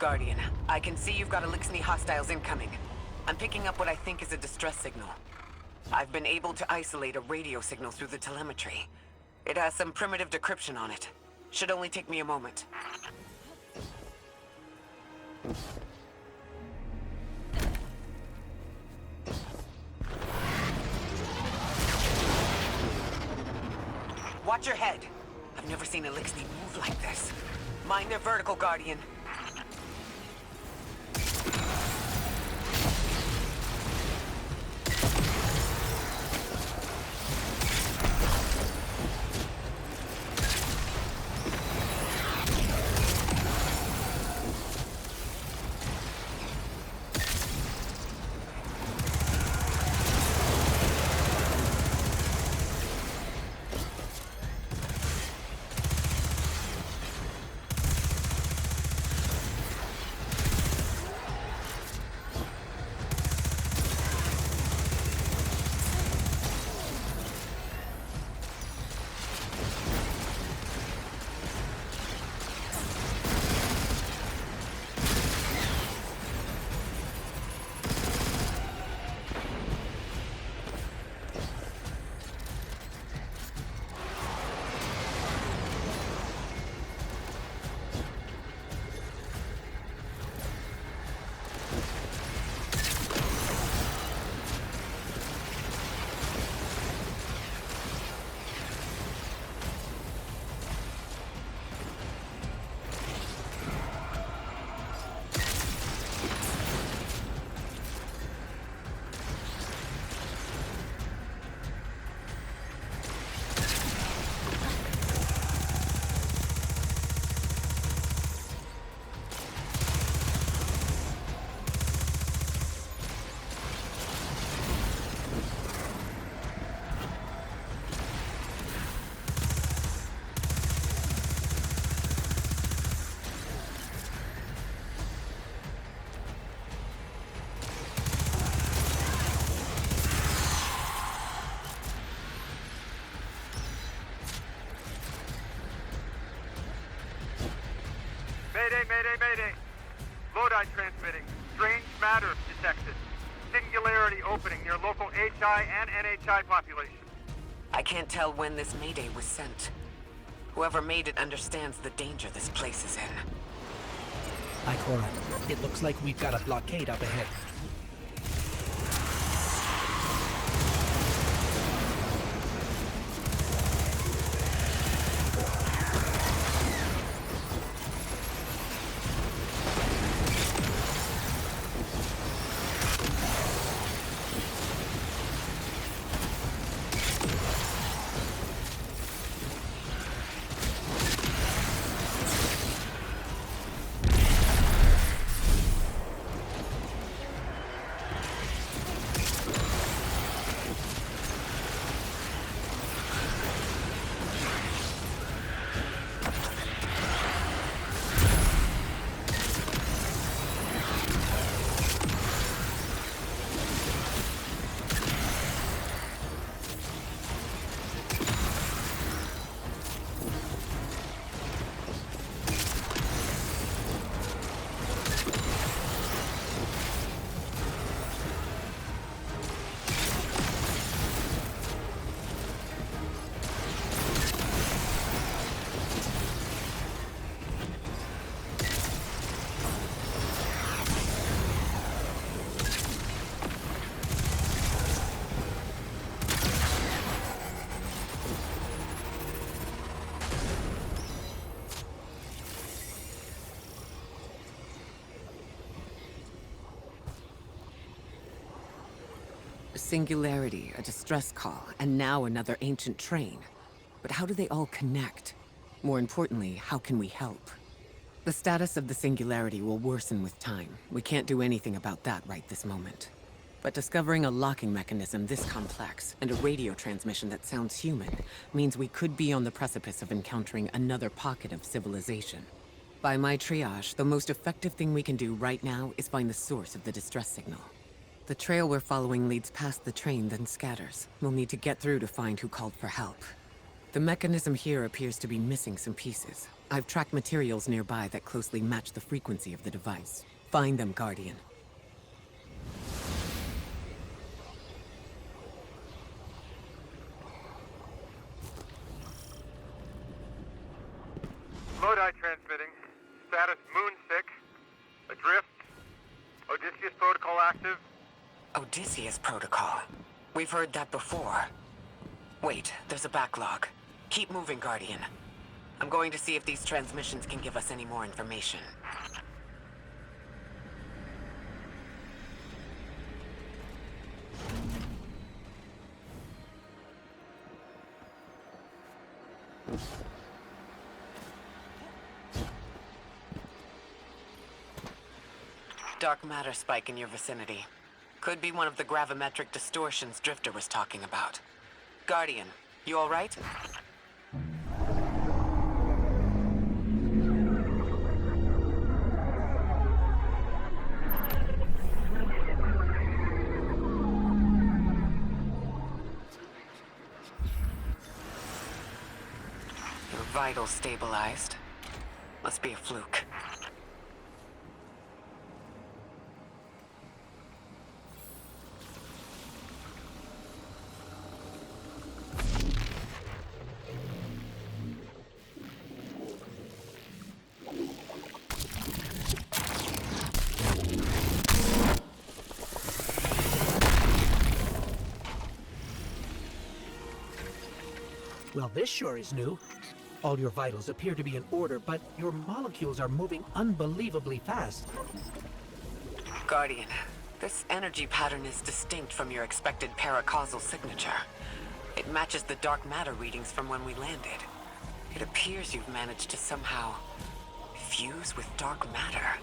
Guardian, I can see you've got Elixni hostiles incoming. I'm picking up what I think is a distress signal. I've been able to isolate a radio signal through the telemetry. It has some primitive decryption on it. Should only take me a moment. Watch your head. I've never seen Elixni move like this. Mind their vertical, Guardian. Mayday! Lodi transmitting. Strange matter detected. Singularity opening near local HI and NHI population. I can't tell when this mayday was sent. Whoever made it understands the danger this place is in. Ikora, it looks like we've got a blockade up ahead. Singularity, a distress call, and now another ancient train. But how do they all connect? More importantly, how can we help? The status of the Singularity will worsen with time. We can't do anything about that right this moment. But discovering a locking mechanism this complex, and a radio transmission that sounds human, means we could be on the precipice of encountering another pocket of civilization. By my triage, the most effective thing we can do right now is find the source of the distress signal. The trail we're following leads past the train, then scatters. We'll need to get through to find who called for help. The mechanism here appears to be missing some pieces. I've tracked materials nearby that closely match the frequency of the device. Find them, Guardian. Lodi transmitting. Status moonsick. Adrift. Odysseus protocol active. Odysseus Protocol. We've heard that before. Wait, there's a backlog. Keep moving, Guardian. I'm going to see if these transmissions can give us any more information. Dark matter spike in your vicinity. Could be one of the gravimetric distortions Drifter was talking about. Guardian, you all right? Your vitals stabilized. Must be a fluke. Well, this sure is new. All your vitals appear to be in order, but your molecules are moving unbelievably fast. Guardian, this energy pattern is distinct from your expected paracausal signature. It matches the dark matter readings from when we landed. It appears you've managed to somehow fuse with dark matter.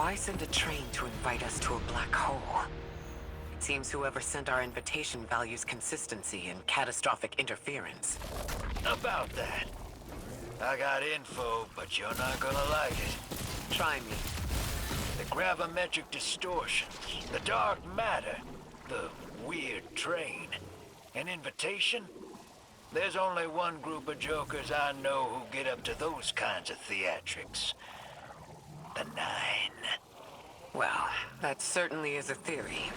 why send a train to invite us to a black hole? It seems whoever sent our invitation values consistency and catastrophic interference. About that. I got info, but you're not gonna like it. Try me. The gravimetric distortions, the dark matter, the weird train. An invitation? There's only one group of jokers I know who get up to those kinds of theatrics. The Nine. Well, that certainly is a theory.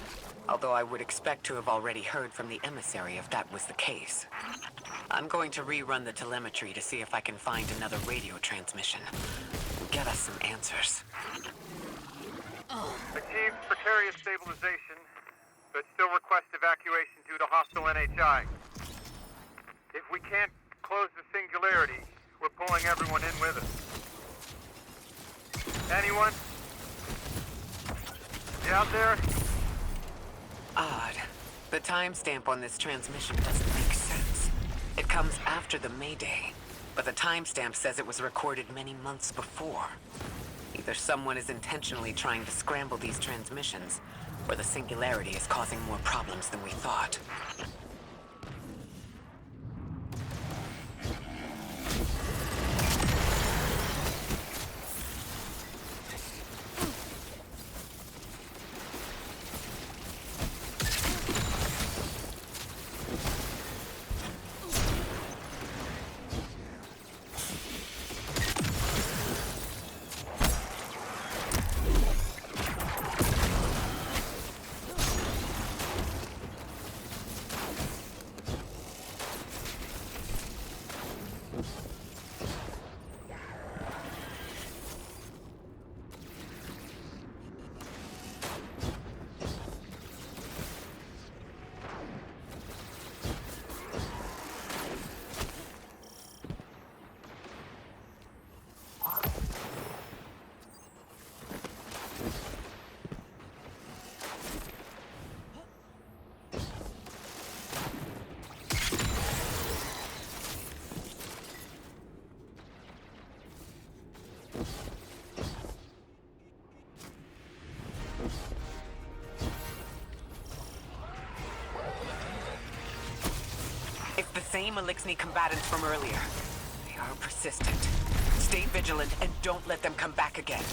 Although I would expect to have already heard from the emissary if that was the case. I'm going to rerun the telemetry to see if I can find another radio transmission. Get us some answers. Achieved precarious stabilization, but still request evacuation due to hostile NHI. If we can't close the singularity, we're pulling everyone in with us. Anyone? You out there? Odd. The timestamp on this transmission doesn't make sense. It comes after the Mayday, but the timestamp says it was recorded many months before. Either someone is intentionally trying to scramble these transmissions, or the singularity is causing more problems than we thought. It's the same Elixni combatants from earlier. They are persistent. Stay vigilant and don't let them come back again.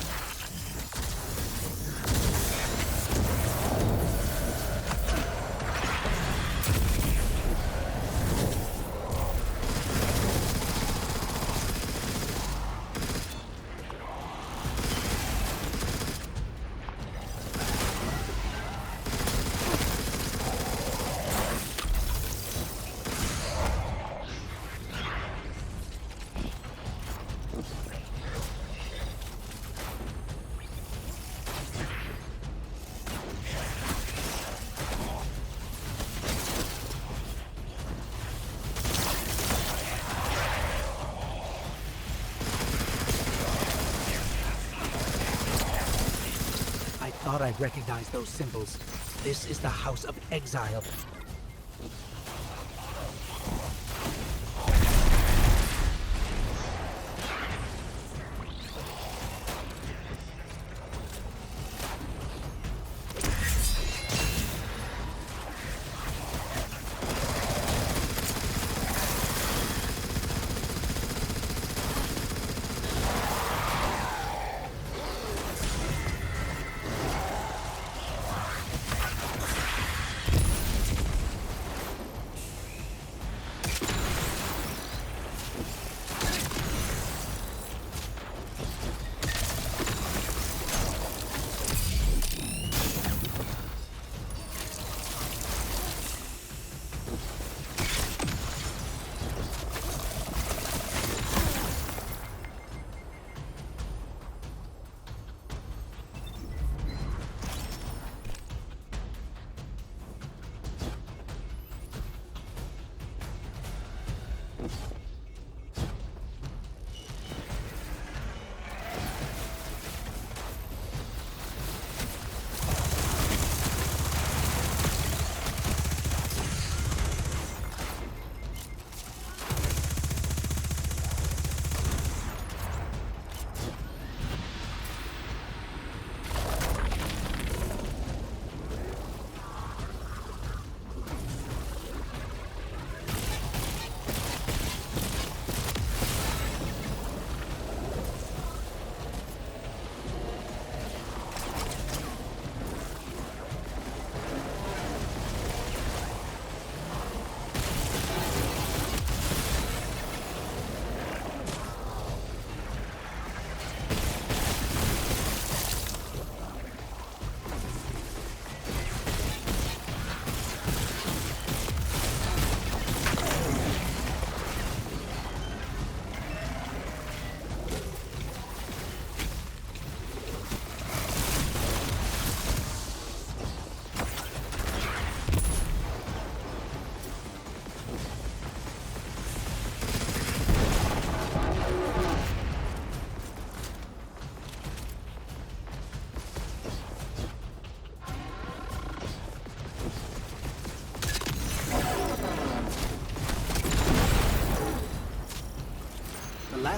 Thought I'd recognize those symbols. This is the House of Exile.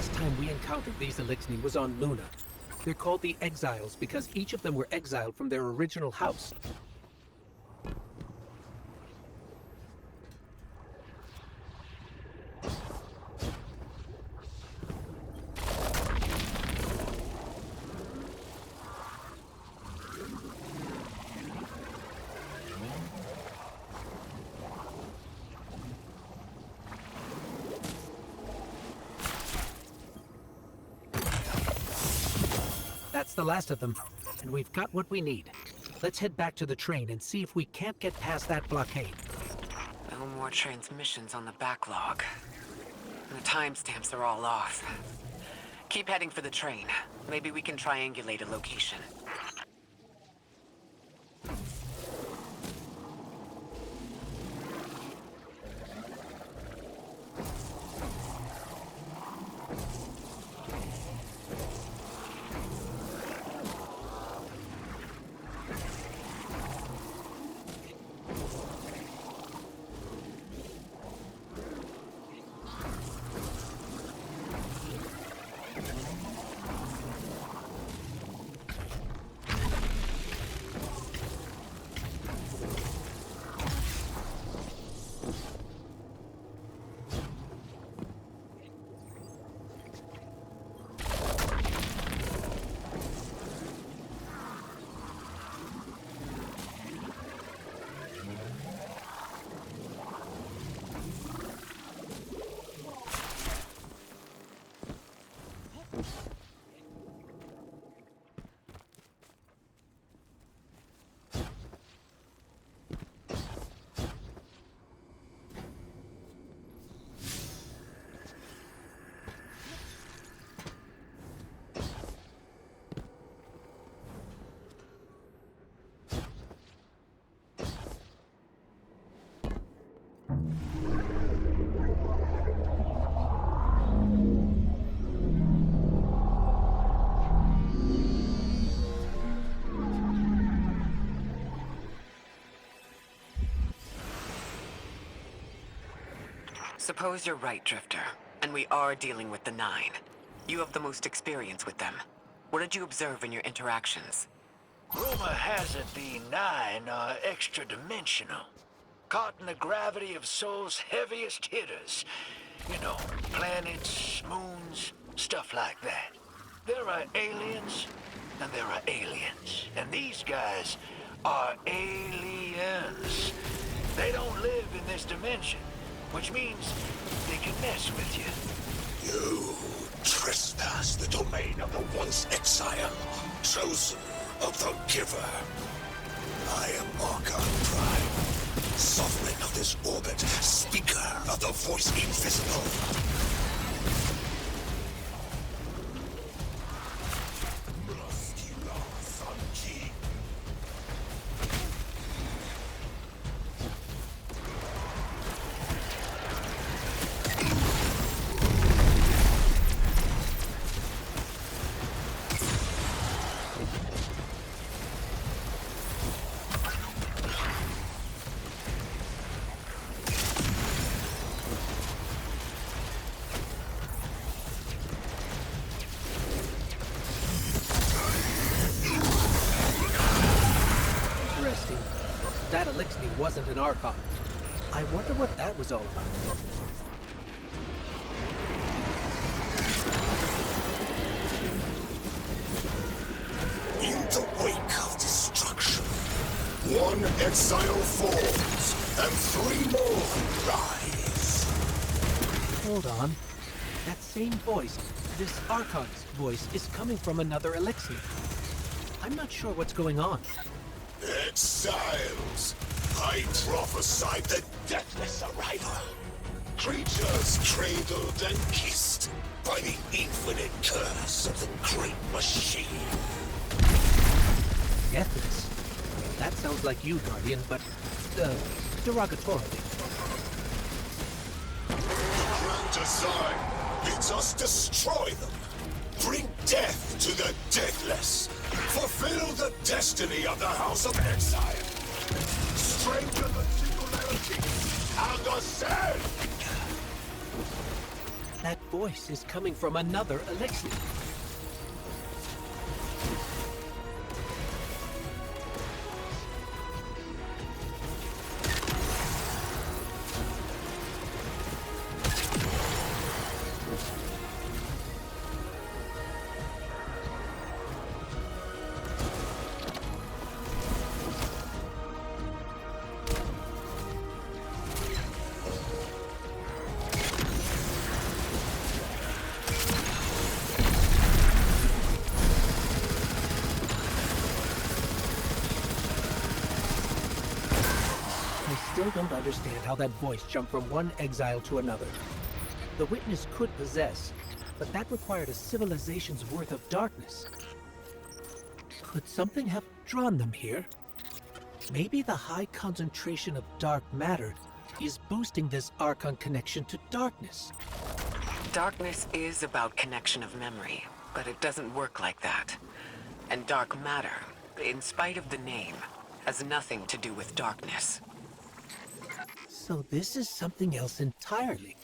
last time we encountered these Elixni was on Luna. They're called the Exiles because each of them were exiled from their original house. That's the last of them, and we've got what we need. Let's head back to the train and see if we can't get past that blockade. No more transmissions on the backlog. The timestamps are all off. Keep heading for the train. Maybe we can triangulate a location. Suppose you're right, Drifter, and we are dealing with the Nine. You have the most experience with them. What did you observe in your interactions? Rumor has it the Nine are extra-dimensional. Caught in the gravity of Sol's heaviest hitters. You know, planets, moons, stuff like that. There are aliens, and there are aliens. And these guys are aliens. They don't live in this dimension, which means they can mess with you. You trespass the domain of the once exile, chosen of the Giver. I am Archon Prime, sovereign of this orbit, speaker of the voice invisible. That Elixni wasn't an Archon. I wonder what that was all about. In the wake of destruction, one exile falls, and three more rise. Hold on. That same voice, this Archon's voice, is coming from another Elixni. I'm not sure what's going on. Exiles! I prophesied the deathless arrival. Creatures cradled and kissed by the infinite curse of the great machine. Deathless? That sounds like you, Guardian, but, derogatorily. Grand design bids us destroy them. Bring death to the deathless. Fulfill the destiny of the House of Exile. Strengthen the singularity and ascend. That voice is coming from another Elixir. I still don't understand how that voice jumped from one exile to another. The Witness could possess, but that required a civilization's worth of darkness. Could something have drawn them here? Maybe the high concentration of dark matter is boosting this Archon connection to darkness. Darkness is about connection of memory, but it doesn't work like that. And dark matter, in spite of the name, has nothing to do with darkness. So this is something else entirely.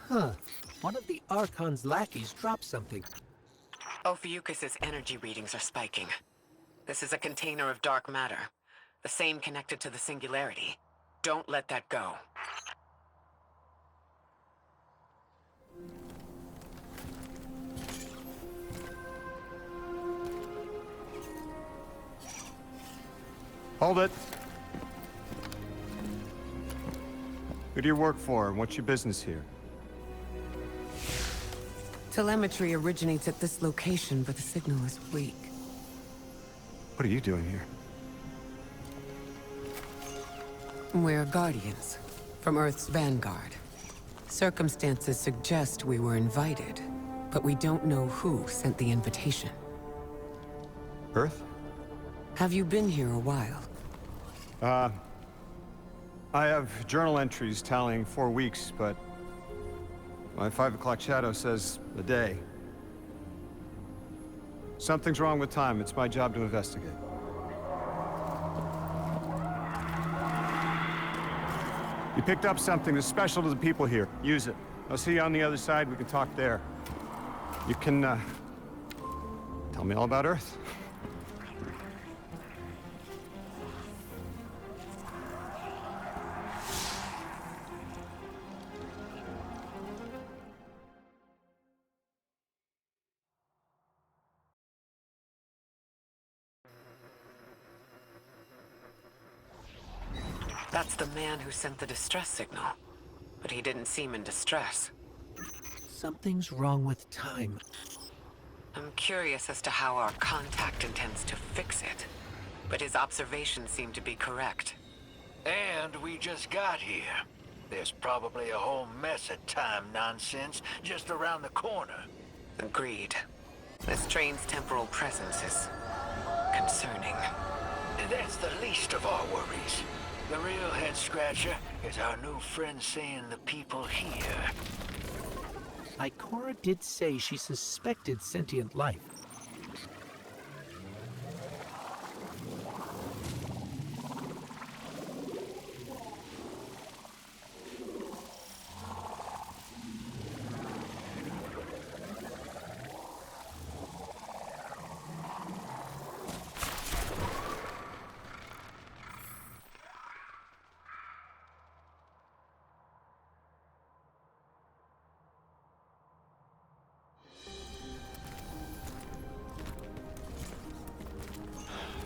Huh. One of the Archon's lackeys dropped something. Ophiuchus's energy readings are spiking. This is a container of dark matter, the same connected to the Singularity. Don't let that go. Hold it. Who do you work for, and what's your business here? Telemetry originates at this location, but the signal is weak. What are you doing here? We're Guardians, from Earth's vanguard. Circumstances suggest we were invited, but we don't know who sent the invitation. Earth? Have you been here a while? I have journal entries tallying 4 weeks, but my 5 o'clock shadow says a day. Something's wrong with time. It's my job to investigate. You picked up something that's special to the people here. Use it. I'll see you on the other side. We can talk there. You can, tell me all about Earth. That's the man who sent the distress signal. But he didn't seem in distress. Something's wrong with time. I'm curious as to how our contact intends to fix it. But his observations seem to be correct. And we just got here. There's probably a whole mess of time nonsense just around the corner. Agreed. This train's temporal presence is concerning. That's the least of our worries. The real head-scratcher is our new friend seeing the people here. Ikora did say she suspected sentient life.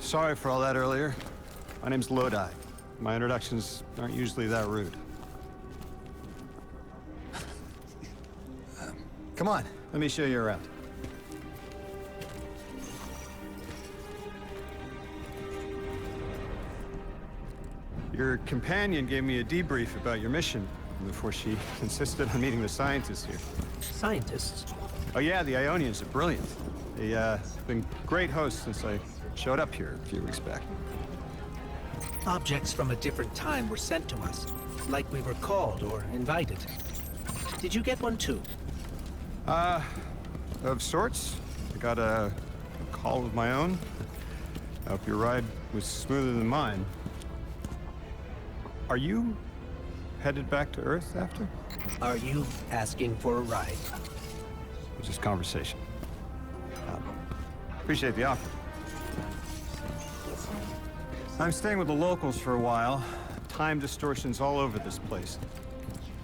Sorry for all that earlier. My name's Lodi. My introductions aren't usually that rude. Come on. Let me show you around. Your companion gave me a debrief about your mission before she insisted on meeting the scientists here. Scientists? Oh yeah, the Ionians are brilliant. They've been great hosts since I showed up here a few weeks back. Objects from a different time were sent to us, like we were called or invited. Did you get one too? Of sorts. I got a all of my own. I hope your ride was smoother than mine. Are you headed back to Earth after? Are you asking for a ride? It was just conversation. Appreciate the offer. I'm staying with the locals for a while. Time distortions all over this place.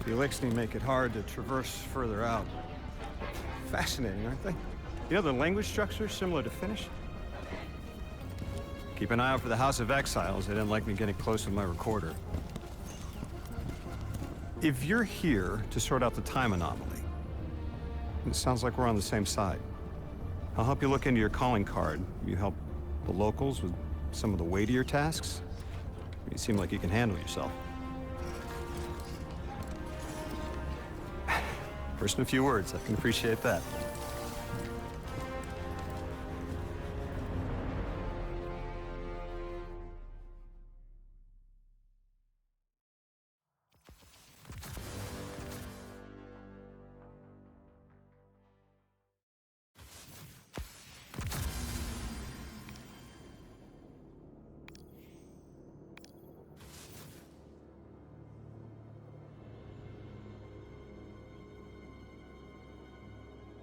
The Elixni make it hard to traverse further out. Fascinating, aren't they? You know, the language structure is similar to Finnish. Keep an eye out for the House of Exiles. They didn't like me getting close with my recorder. If you're here to sort out the time anomaly, it sounds like we're on the same side. I'll help you look into your calling card. You help the locals with some of the weightier tasks. You seem like you can handle yourself. First in a few words, I can appreciate that.